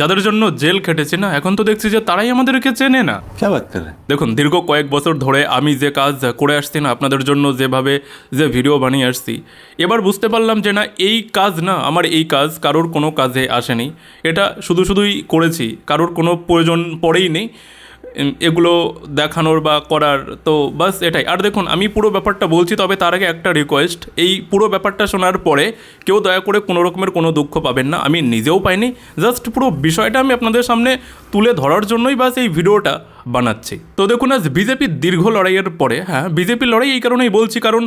যাদের জন্য জেল খেটেছি না, এখন তো দেখছি যে তারাই আমাদেরকে চেনে না। দেখুন, দীর্ঘ কয়েক বছর ধরে আমি যে কাজ করে আসছি না, আপনাদের জন্য যেভাবে যে ভিডিও বানিয়ে আসছি, এবার বুঝতে পারলাম যে না, এই কাজ না, আমার এই কাজ কারোর কোনো কাজে আসেনি। এটা শুধুই করেছি, কারোর কোনো প্রয়োজন পড়েই নেই এগুলো দেখানোর বা করার। তো বাস এটাই। আর দেখুন, আমি পুরো ব্যাপারটা বলছি, তবে তার আগে একটা রিকোয়েস্ট, এই পুরো ব্যাপারটা শোনার পরে কেউ দয়া করে কোনো রকমের কোনো দুঃখ পাবেন না, আমি নিজেও পাইনি। জাস্ট পুরো বিষয়টা আমি আপনাদের সামনে তুলে ধরার জন্যই বাস এই ভিডিওটা বানাচ্ছি। তো দেখুন, আজ বিজেপির দীর্ঘ লড়াইয়ের পরে, হ্যাঁ বিজেপির লড়াই এই কারণেই বলছি কারণ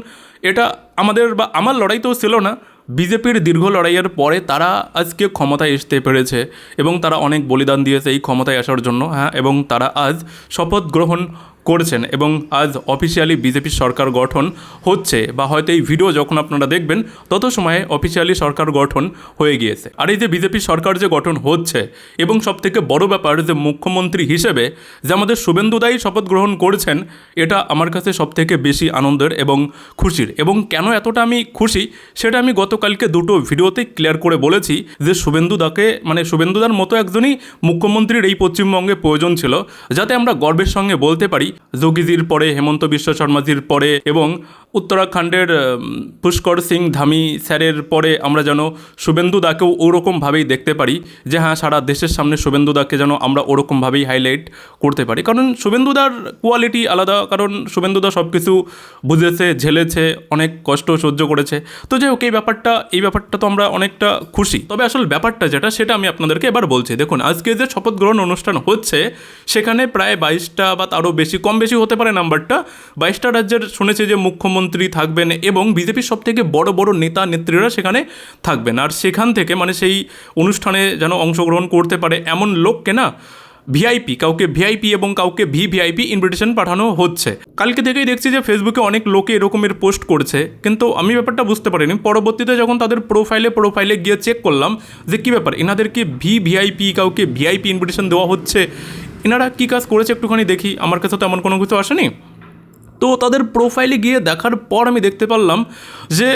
এটা আমাদের বা আমার লড়াই তো ছিল না, বিজেপির দীর্ঘ লড়াইয়ের পরে তারা আজকে ক্ষমতায় আসতে পেরেছে এবং তারা অনেক বলিদান দিয়েছে এই ক্ষমতায় আসার জন্য, হ্যাঁ, এবং তারা আজ শপথ গ্রহণ করছেন এবং আজ অফিসিয়ালি বিজেপির সরকার গঠন হচ্ছে, বা হয়তো এই ভিডিও যখন আপনারা দেখবেন তত সময়ে অফিসিয়ালি সরকার গঠন হয়ে গিয়েছে। আর এই যে বিজেপির সরকার যে গঠন হচ্ছে, এবং সবথেকে বড় ব্যাপার যে মুখ্যমন্ত্রী হিসেবে যে আমাদের শুভেন্দু দাই শপথ গ্রহণ করেছেন, এটা আমার কাছে সবথেকে বেশি আনন্দের এবং খুশির। এবং কেন এতটা আমি খুশি সেটা আমি গতকালকে দুটো ভিডিওতে ক্লিয়ার করে বলেছি যে শুভেন্দু দাকে, মানে শুভেন্দুদার মতো একজনই মুখ্যমন্ত্রীর এই পশ্চিমবঙ্গে প্রয়োজন ছিল, যাতে আমরা গর্বের সঙ্গে বলতে পারি যোগীজির পরে, হেমন্ত বিশ্ব শর্মাজির পরে এবং উত্তরাখণ্ডের পুষ্কর সিং ধামি স্যারের পরে আমরা যেন শুভেন্দু দাকেও ওরকমভাবেই দেখতে পারি, যে হ্যাঁ সারা দেশের সামনে শুভেন্দু দাকে যেন আমরা ওরকমভাবেই হাইলাইট করতে পারি। কারণ শুভেন্দুদার কোয়ালিটি আলাদা, কারণ শুভেন্দুদা সব কিছু বুঝেছে, ঝেলেছে, অনেক কষ্ট সহ্য করেছে। তো যাই হোক, এই ব্যাপারটা তো আমরা অনেকটা খুশি। তবে আসলে ব্যাপারটা যেটা, সেটা আমি আপনাদেরকে এবার বলছি। দেখুন, আজকে যে শপথ গ্রহণ অনুষ্ঠান হচ্ছে, সেখানে প্রায় 22টা বা তারও বেশি, কম বেশি হতে পারে নাম্বারটা, 22টা রাজ্যের শুনেছি যে মুখ্যমন্ত্রী থাকবেন এবং বিজেপির সবথেকে বড় বড় নেতা নেত্রীরা সেখানে থাকবেন। আর সেখান থেকে মানে সেই অনুষ্ঠানে যেন অংশগ্রহণ করতে পারে এমন লোককে না ভিআইপি, কাউকে ভিআইপি এবং কাউকে ভিভিআইপি ইনভিটেশন পাঠানো হচ্ছে। কালকে থেকেই দেখছি যে ফেসবুকে অনেক লোকে এরকমের পোস্ট করছে, কিন্তু আমি ব্যাপারটা বুঝতে পারিনি। পরবর্তীতে যখন তাদের প্রোফাইলে গিয়ে চেক করলাম যে কী ব্যাপার, এনাদেরকে ভিভিআইপি, কাউকে ভিআইপি ইনভিটেশন দেওয়া হচ্ছে, এনারা কী কাজ করেছে একটুখানি দেখি। আমার কাছে তো এমন কোনো কিছু আসেনি। তো তাদের প্রোফাইলে গিয়ে দেখার পর আমি দেখতে পারলাম যে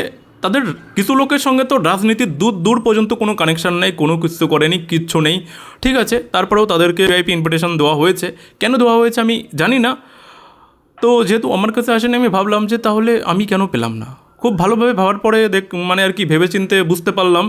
তাদের কিছু লোকের সঙ্গে তো রাজনীতির দূর পর্যন্ত কোনো কানেকশান নেই, কোনো কিছু করেনি, কিচ্ছু নেই, ঠিক আছে। তারপরেও তাদেরকে ভিআইপি ইনভিটেশন দেওয়া হয়েছে। কেন দেওয়া হয়েছে আমি জানি না। তো যেহেতু আমার কাছে আসেনি, আমি ভাবলাম যে তাহলে আমি কেন পেলাম না। খুব ভালোভাবে ভাবার পরে মানে আর কি ভেবেচিন্তে বুঝতে পারলাম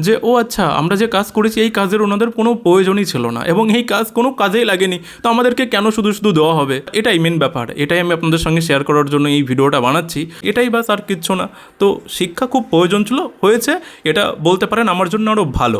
যে ও আচ্ছা, আমরা যে কাজ করেছি এই কাজের ওনাদের কোনো প্রয়োজনই ছিল না এবং এই কাজ কোনো কাজেই লাগেনি, তো আমাদেরকে কেন শুধু দেওয়া হবে। এটাই মেন ব্যাপার, এটাই আমি আপনাদের সঙ্গে শেয়ার করার জন্য এই ভিডিওটা বানাচ্ছি। এটাই বাস, আর কিচ্ছু না। তো শিক্ষা খুব প্রয়োজন ছিল, হয়েছে, এটা বলতে পারেন আমার জন্য আরও ভালো।